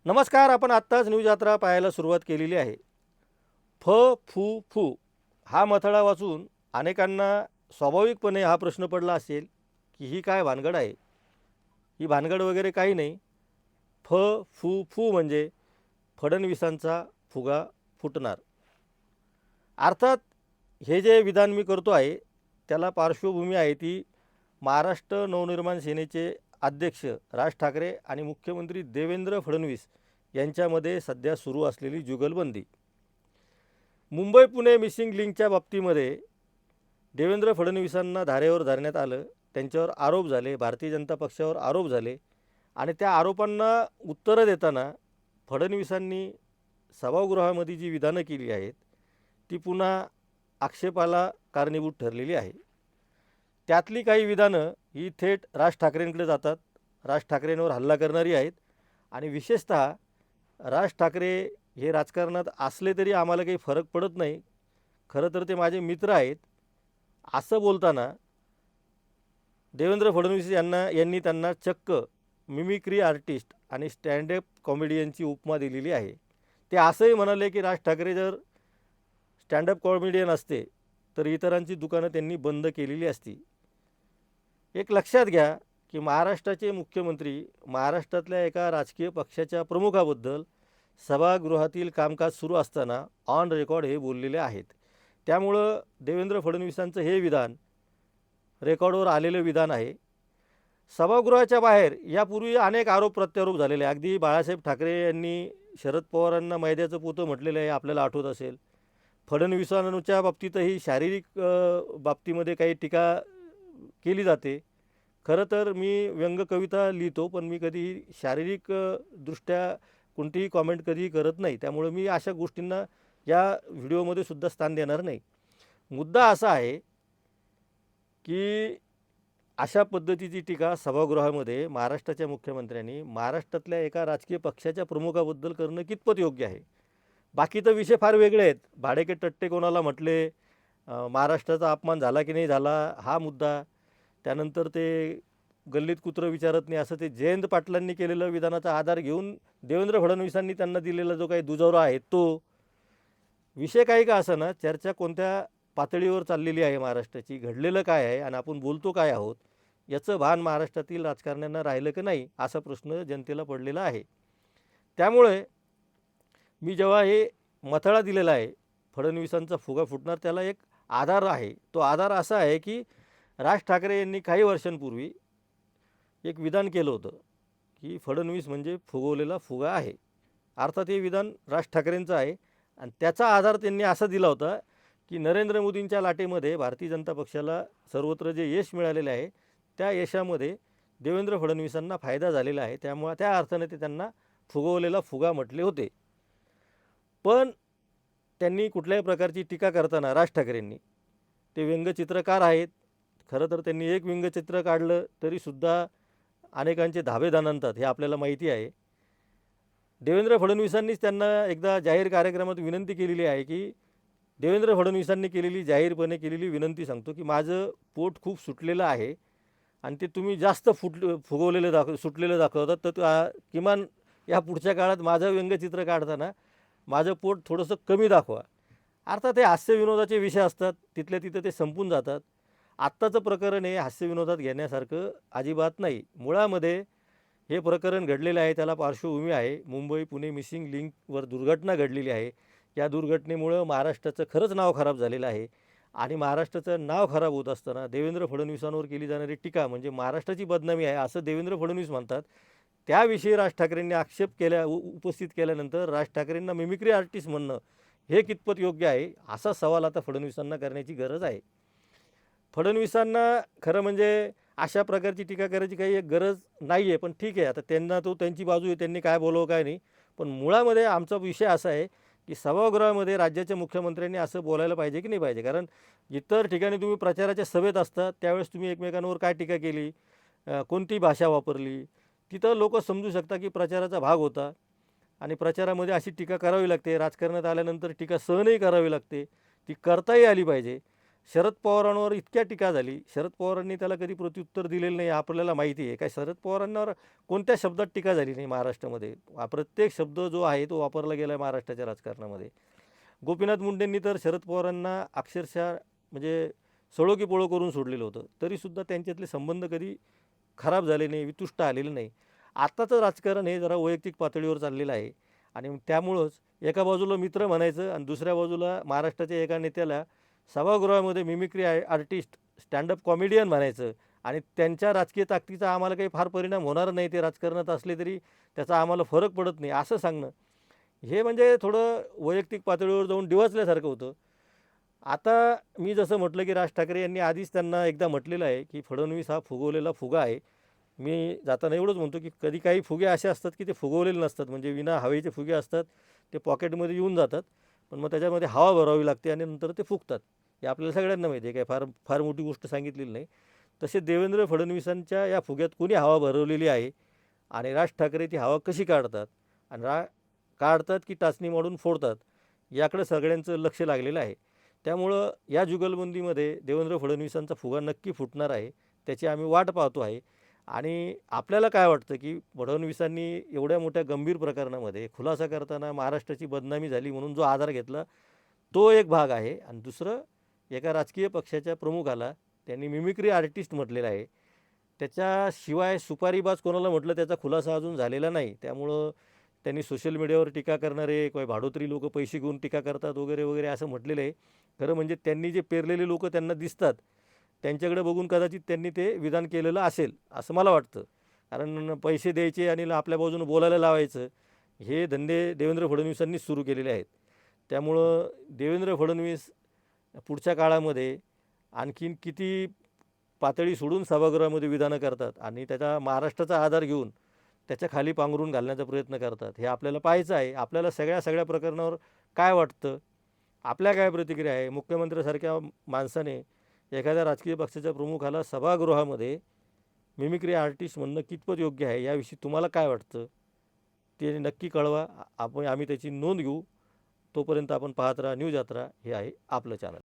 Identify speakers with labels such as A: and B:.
A: नमस्कार. आपण आत्ताच न्यूज यात्रा पाहायला सुरुवात केलेली आहे. फ फू फू हा मथळा वाचून अनेकांना स्वाभाविकपणे हा प्रश्न पडला असेल की ही काय भानगड आहे. ही भानगड वगैरे काही नाही. फ फू फू म्हणजे फडणवीसांचा फुगा फुटणार. अर्थात हे जे विधान मी करतो आहे त्याला पार्श्वभूमी आहे ती महाराष्ट्र नवनिर्माण सेनेचे अध्यक्ष राज ठाकरे आणि मुख्यमंत्री देवेंद्र फडणवीस यांच्यामध्ये सध्या सुरू असलेली जुगलबंदी. मुंबई पुणे मिसिंग लिंकच्या बाबतीमध्ये देवेंद्र फडणवीसांना धारेवर धरण्यात आलं. त्यांच्यावर आरोप झाले, भारतीय जनता पक्षावर आरोप झाले आणि त्या आरोपांना उत्तरं देताना फडणवीसांनी सभागृहामध्ये जी विधानं केली आहेत ती पुन्हा आक्षेपाला कारणीभूत ठरलेली आहे. त्यातली काही विधानं ही थेट राज ठाकरेंकडे जातात, राज ठाकरेंवर हल्ला करणारी आहेत आणि विशेषतः राज ठाकरे हे राजकारणात असले तरी आम्हाला काही फरक पडत नाही, खरं तर ते माझे मित्र आहेत, असं बोलताना देवेंद्र फडणवीस यांनी त्यांना चक्क मिमिक्री आर्टिस्ट आणि स्टँडअप कॉमेडियनची उपमा दिलेली आहे. ते असंही म्हणाले की राज ठाकरे जर स्टँडअप कॉमेडियन असते तर इतरांची दुकानं त्यांनी बंद केलेली असती. एक लक्षात घ्या की महाराष्ट्राचे मुख्यमंत्री महाराष्ट्रातल्या एका राजकीय पक्षाच्या प्रमुखाबद्दल सभागृहातील कामकाज सुरू असताना ऑन रेकॉर्ड हे बोललेले आहेत. त्यामुळं देवेंद्र फडणवीसांचं हे विधान रेकॉर्डवर आलेलं विधान आहे. सभागृहाच्या बाहेर यापूर्वी अनेक आरोप प्रत्यारोप झालेले आहे. अगदी बाळासाहेब ठाकरे यांनी शरद पवारांना मैद्याचं पोतं म्हटलेलं आहे, आपल्याला आठवत असेल. फडणवीसांच्या बाबतीतही शारीरिक बाबतीमध्ये काही टीका केली जाते. खरं तर मी व्यंग कविता लिहितो, पण मी कधी शारीरिक दृष्ट्या कोणतीही कॉमेंट कधी करत नाही. त्यामुळे मी अशा गोष्टींना या व्हिडिओमध्ये सुद्धा स्थान देणार नाही. मुद्दा असा आहे की अशा पद्धतीची टीका सभागृहामध्ये महाराष्ट्राच्या मुख्यमंत्र्यांनी महाराष्ट्रातल्या एका राजकीय पक्षाच्या प्रमुखाबद्दल करणं कितपत योग्य आहे. बाकी तर विषय फार वेगळे आहेत. भाडेके टट्टे कोणाला म्हटले, महाराष्ट्राचा अपमान झाला की नाही झाला हा मुद्दा, त्यानंतर ते गल्लीत कुत्रं विचारत नाही असं ते जयंत पाटलांनी केलेलं विधानाचा आधार घेऊन देवेंद्र फडणवीसांनी त्यांना दिलेला जो काही दुजोरा आहे तो विषय काही का असेना, चर्चा कोणत्या पातळीवर चाललेली आहे महाराष्ट्राची, घडलेलं काय आहे आणि आपण बोलतो काय आहोत याचं भान महाराष्ट्रातील राजकारण्यांना राहिलं की नाही असा प्रश्न जनतेला पडलेला आहे. त्यामुळे मी जेव्हा हे मथळा दिलेला आहे फडणवीसांचा फुगा फुटणार, त्याला एक आधार आहे. तो आधार असा आहे की राज ठाकरे यांनी काही वर्षांपूर्वी एक विधान केलं होतं की फडणवीस म्हणजे फुगवलेला फुगा आहे. अर्थात हे विधान राज ठाकरेंचं आहे आणि त्याचा आधार त्यांनी असा दिला होता की नरेंद्र मोदींच्या लाटेमध्ये भारतीय जनता पक्षाला सर्वत्र जे यश मिळालेले आहे त्या यशामध्ये देवेंद्र फडणवीसांना फायदा झालेला आहे. त्यामुळे त्या अर्थाने ते त्यांना फुगवलेला फुगा म्हटले होते. पण त्यांनी कुठल्याही प्रकारची टीका करताना राज ठाकरेंनी, ते व्यंगचित्रकार आहेत, खरं तर त्यांनी एक व्यंगचित्र काढलं तरीसुद्धा अनेकांचे धाबे दणाणतात हे आपल्याला माहिती आहे. देवेंद्र फडणवीसांनीच त्यांना एकदा जाहीर कार्यक्रमात विनंती केलेली आहे की देवेंद्र फडणवीसांनी केलेली जाहीरपणे केलेली विनंती सांगतो की माझं पोट खूप सुटलेलं आहे आणि ते तुम्ही जास्त सुटलेलं दाखवतात, तर किमान या पुढच्या काळात माझं व्यंगचित्र काढताना माझं पोट थोडंसं कमी दाखवा. अर्थात हे हास्यविनोदाचे विषय असतात, तिथल्या तिथं ते संपून जातात. आत्ताचं प्रकरण हे हास्यविनोदात घेण्यासारखं अजिबात नाही. मुळामध्ये हे प्रकरण घडलेलं आहे, त्याला पार्श्वभूमी आहे. मुंबई पुणे मिसिंग लिंकवर दुर्घटना घडलेली आहे. या दुर्घटनेमुळं महाराष्ट्राचं खरंच नाव खराब झालेलं आहे आणि महाराष्ट्राचं नाव खराब होत असताना देवेंद्र फडणवीसांवर केली जाणारी टीका म्हणजे महाराष्ट्राची बदनामी आहे असं देवेंद्र फडणवीस म्हणतात. त्याविषयी राज ठाकरेंनी आक्षेप उपस्थित केल्यानंतर राज ठाकरेंना मिमिक्री आर्टिस्ट म्हणणं हे कितपत योग्य आहे असा सवाल आता फडणवीसांना करण्याची गरज आहे. फडणवीसांना खरं म्हणजे अशा प्रकारची टीका करायची काही एक गरज नाही आहे, पण ठीक आहे, आता त्यांना त्यांची बाजू आहे, त्यांनी काय बोलावं काय नाही. पण मुळामध्ये आमचा विषय असा आहे की सभागृहामध्ये राज्याच्या मुख्यमंत्र्यांनी असं बोलायला पाहिजे की नाही पाहिजे. कारण इतर ठिकाणी तुम्ही प्रचाराच्या सभेत असतात त्यावेळेस तुम्ही एकमेकांवर काय टीका केली, कोणती भाषा वापरली, तिथं लोक समजू शकता की प्रचाराचा भाग होता आणि प्रचारामध्ये अशी टीका करावी लागते. राजकारणात आल्यानंतर टीका सहनही करावी लागते, ती करताही आली पाहिजे. शरद पवारांवर इतक्या टीका झाली, शरद पवारांनी त्याला कधी प्रत्युत्तर दिलेलं नाही आपल्याला माहिती आहे. काय शरद पवारांवर कोणत्या शब्दात टीका झाली नाही महाराष्ट्रामध्ये. प्रत्येक शब्द जो आहे तो वापरला गेला आहे महाराष्ट्राच्या राजकारणामध्ये. गोपीनाथ मुंडेंनी तर शरद पवारांना अक्षरशः म्हणजे सळो की पळो करून सोडलेलं होतं. तरीसुद्धा त्यांच्यातले संबंध कधी खराब झाले नाही, वितुष्ट आलेले नाही. आत्ताचं राजकारण हे जरा वैयक्तिक पातळीवर चाललेलं आहे आणि त्यामुळंच एका बाजूला मित्र म्हणायचं आणि दुसऱ्या बाजूला महाराष्ट्राच्या एका नेत्याला सभागृहामध्ये मिमिक्री आर्टिस्ट, स्टँडअप कॉमेडियन म्हणायचं आणि त्यांच्या राजकीय ताकदीचा आम्हाला काही फार परिणाम होणार नाही, ते राजकारणात असले तरी त्याचा आम्हाला फरक पडत नाही, असं सांगणं हे म्हणजे थोडं वैयक्तिक पातळीवर जाऊन डिवचल्यासारखं होतं. आता मी जसं म्हटलं की राज ठाकरे यांनी आधीच त्यांना एकदा म्हटलेलं आहे की फडणवीस हा फुगवलेला फुगा आहे. मी जाताना एवढंच म्हणतो की कधी काही फुगे असे असतात की ते फुगवलेले नसतात, म्हणजे विना हवेचे फुगे असतात, ते पॉकेटमध्ये येऊन जातात, पण मग त्याच्यामध्ये हवा भरावी लागते आणि नंतर ते फुगतात. हे आपल्याला सगळ्यांना माहिती आहे, काय फार फार मोठी गोष्ट सांगितलेली नाही. तसे देवेंद्र फडणवीसांच्या या फुग्यात कोणी हवा भरवलेली आहे आणि राज ठाकरे ती हवा कशी काढतात आणि काढतात की टाचणी मारून फोडतात, याकडे सगळ्यांचं लक्ष लागलेलं आहे. त्यामुळं या जुगलबंदीमध्ये देवेंद्र फडणवीसांचा फुगा नक्की फुटणार आहे, त्याची आम्ही वाट पाहतो आहे. आणि आपल्याला काय वाटतं की फडणवीसांनी एवढ्या मोठ्या गंभीर प्रकरणामध्ये खुलासा करताना महाराष्ट्राची बदनामी झाली म्हणून जो आधार घेतला तो एक भाग आहे आणि दुसरं एका राजकीय पक्षाच्या प्रमुखाला त्यांनी मिमिक्री आर्टिस्ट म्हटलेलं आहे. त्याच्याशिवाय सुपारीबाज कोणाला म्हटलं त्याचा खुलासा अजून झालेला नाही. त्यामुळं त्यांनी सोशल मीडियावर टीका करणारे किंवा भाडोत्री लोक पैसे घेऊन टीका करतात वगैरे वगैरे असं म्हटलेलं आहे. खरं म्हणजे त्यांनी जे पेरलेले लोक त्यांना दिसतात, त्यांच्याकडे बघून कदाचित त्यांनी ते विधान केलेलं असेल असं मला वाटतं. कारण पैसे द्यायचे आणि आपल्या बाजूनं बोलायला लावायचं, हे धंदे देवेंद्र फडणवीसांनीच सुरू केलेले आहेत. त्यामुळं देवेंद्र फडणवीस पुढच्या काळामध्ये आणखीन किती पातळी सोडून सभागृहामध्ये विधानं करतात आणि त्याचा महाराष्ट्राचा आधार घेऊन त्याच्या खाली पांघरून घालण्याचा प्रयत्न करतात, हे आपल्याला पाहायचं आहे. आपल्याला सगळ्या प्रकरणावर काय वाटतं, आपल्या काय प्रतिक्रिया आहे. मुख्यमंत्र्यासारख्या माणसाने एखाद्या राजकीय पक्षाच्या प्रमुखाला सभागृहामध्ये मिमिक्री आर्टिस्ट म्हणणं कितपत योग्य आहे, याविषयी तुम्हाला काय वाटतं ते नक्की कळवा. आम्ही त्याची नोंद घेऊ. तोपर्यंत आपण पाहत राहा न्यूज यात्रा, हे आहे आपलं चॅनल.